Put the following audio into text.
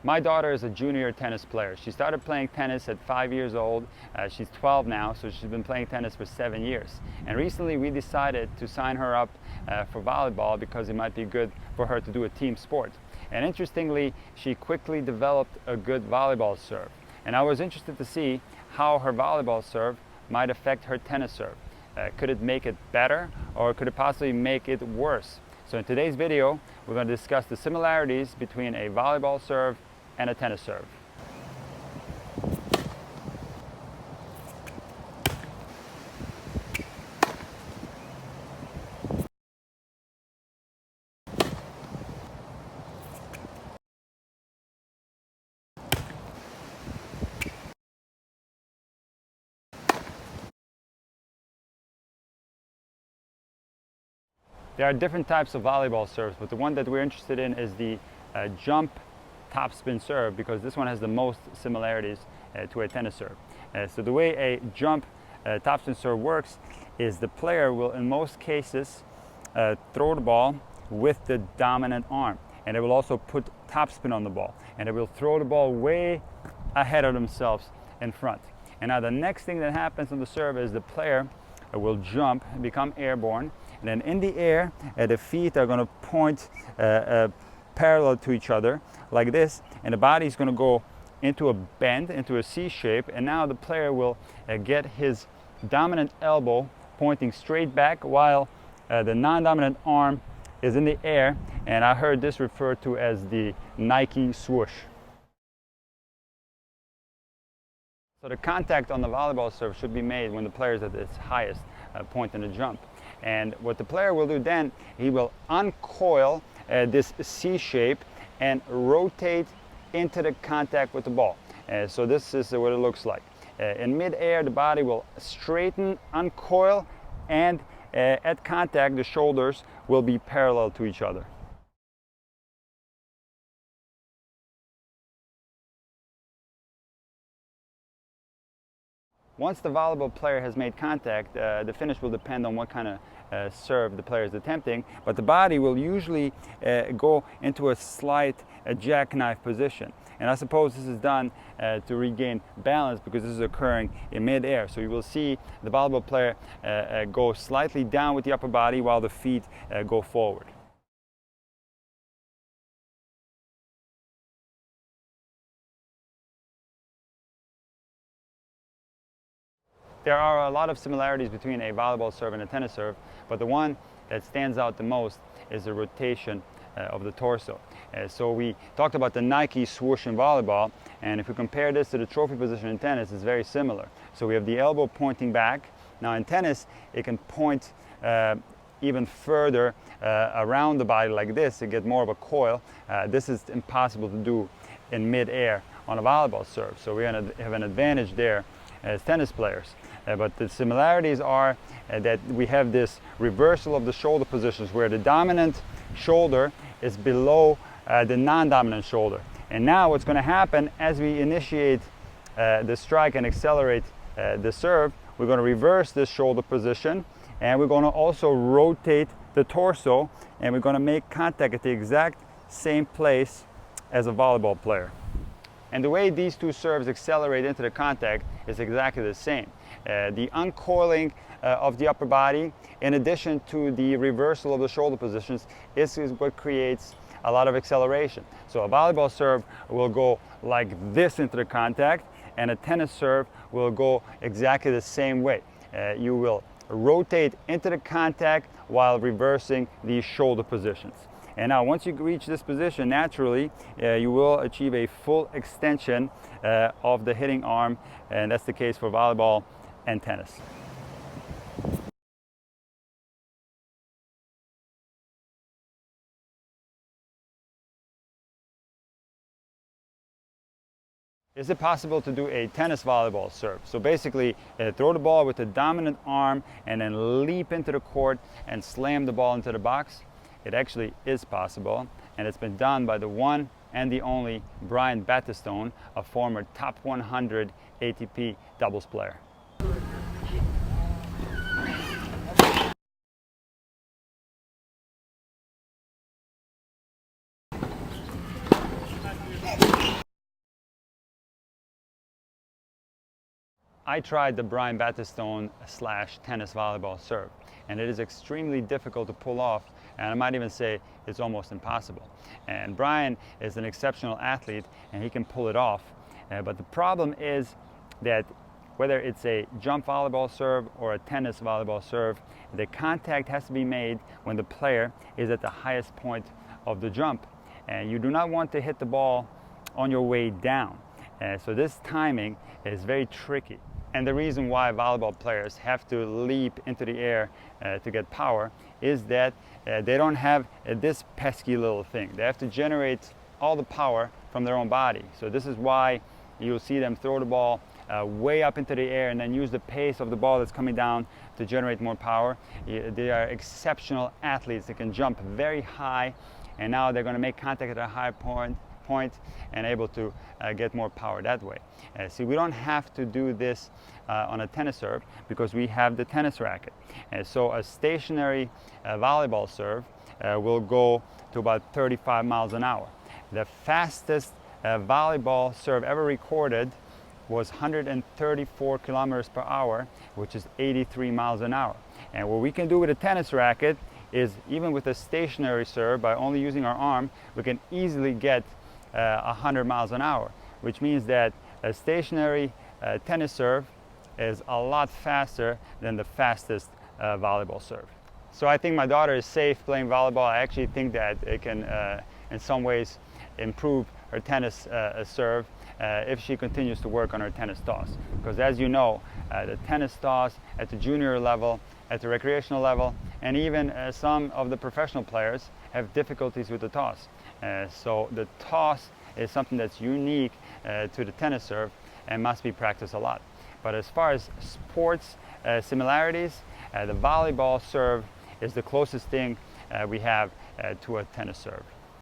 My daughter is a junior tennis player. She started playing tennis at 5 years old. She's 12 now, so she's been playing tennis for 7 years. And recently we decided to sign her up for volleyball because it might be good for her to do a team sport. And interestingly, she quickly developed a good volleyball serve. And I was interested to see how her volleyball serve might affect her tennis serve. Could it make it better, or could it possibly make it worse? So in today's video, we're going to discuss the similarities between a volleyball serve and a tennis serve. There are different types of volleyball serves, but the one that we're interested in is the jump topspin serve, because this one has the most similarities to a tennis serve. So the way a jump topspin serve works is the player will, in most cases, throw the ball with the dominant arm, and they will also put topspin on the ball, and they will throw the ball way ahead of themselves in front. And now the next thing that happens on the serve is the player will jump, become airborne, and then in the air, the feet are going to point parallel to each other like this, and the body is going to go into a bend, into a C shape, and now the player will get his dominant elbow pointing straight back while the non-dominant arm is in the air, and I heard this referred to as the Nike swoosh. So the contact on the volleyball serve should be made when the player is at its highest point in the jump. And what the player will do then, he will uncoil this C shape and rotate into the contact with the ball. So this is what it looks like. In mid-air, the body will straighten, uncoil, and at contact, the shoulders will be parallel to each other. Once the volleyball player has made contact, the finish will depend on what kind of serve the player is attempting, but the body will usually go into a slight jackknife position. And I suppose this is done to regain balance, because this is occurring in mid-air. So you will see the volleyball player go slightly down with the upper body while the feet go forward. There are a lot of similarities between a volleyball serve and a tennis serve, but the one that stands out the most is the rotation of the torso. So we talked about the Nike swoosh in volleyball, and if we compare this to the trophy position in tennis, it's very similar. So we have the elbow pointing back. Now in tennis, it can point even further around the body like this to get more of a coil. This is impossible to do in mid-air on a volleyball serve, so we have an advantage there as tennis players. But the similarities are that we have this reversal of the shoulder positions where the dominant shoulder is below the non-dominant shoulder. And now what's going to happen as we initiate the strike and accelerate the serve, we're going to reverse this shoulder position, and we're going to also rotate the torso, and we're going to make contact at the exact same place as a volleyball player. And the way these two serves accelerate into the contact is exactly the same. The uncoiling of the upper body, in addition to the reversal of the shoulder positions, is what creates a lot of acceleration. So a volleyball serve will go like this into the contact, and a tennis serve will go exactly the same way. You will rotate into the contact while reversing these shoulder positions. And now once you reach this position, naturally you will achieve a full extension of the hitting arm, and that's the case for volleyball and tennis. Is it possible to do a tennis volleyball serve? So basically, throw the ball with the dominant arm and then leap into the court and slam the ball into the box? It actually is possible, and it's been done by the one and the only Brian Battistone, a former top 100 ATP doubles player. I tried the Brian Battistone / tennis volleyball serve, and it is extremely difficult to pull off, and I might even say it's almost impossible. And Brian is an exceptional athlete, and he can pull it off. But the problem is that whether it's a jump volleyball serve or a tennis volleyball serve, the contact has to be made when the player is at the highest point of the jump. And you do not want to hit the ball on your way down. So this timing is very tricky. And the reason why volleyball players have to leap into the air to get power is that they don't have this pesky little thing. They have to generate all the power from their own body. So this is why you'll see them throw the ball way up into the air and then use the pace of the ball that's coming down to generate more power. They are exceptional athletes. They can jump very high, and now they're going to make contact at a high point and able to get more power that way. See, we don't have to do this on a tennis serve because we have the tennis racket. So a stationary volleyball serve will go to about 35 miles an hour. The fastest volleyball serve ever recorded was 134 kilometers per hour, which is 83 miles an hour. And what we can do with a tennis racket is, even with a stationary serve, by only using our arm, we can easily get 100 miles an hour, which means that a stationary tennis serve is a lot faster than the fastest volleyball serve. So I think my daughter is safe playing volleyball. I actually think that it can, in some ways, improve her tennis serve if she continues to work on her tennis toss. Because as you know, the tennis toss at the junior level, at the recreational level, and even some of the professional players have difficulties with the toss. So the toss is something that's unique to the tennis serve and must be practiced a lot. But as far as sports similarities, the volleyball serve is the closest thing we have to a tennis serve.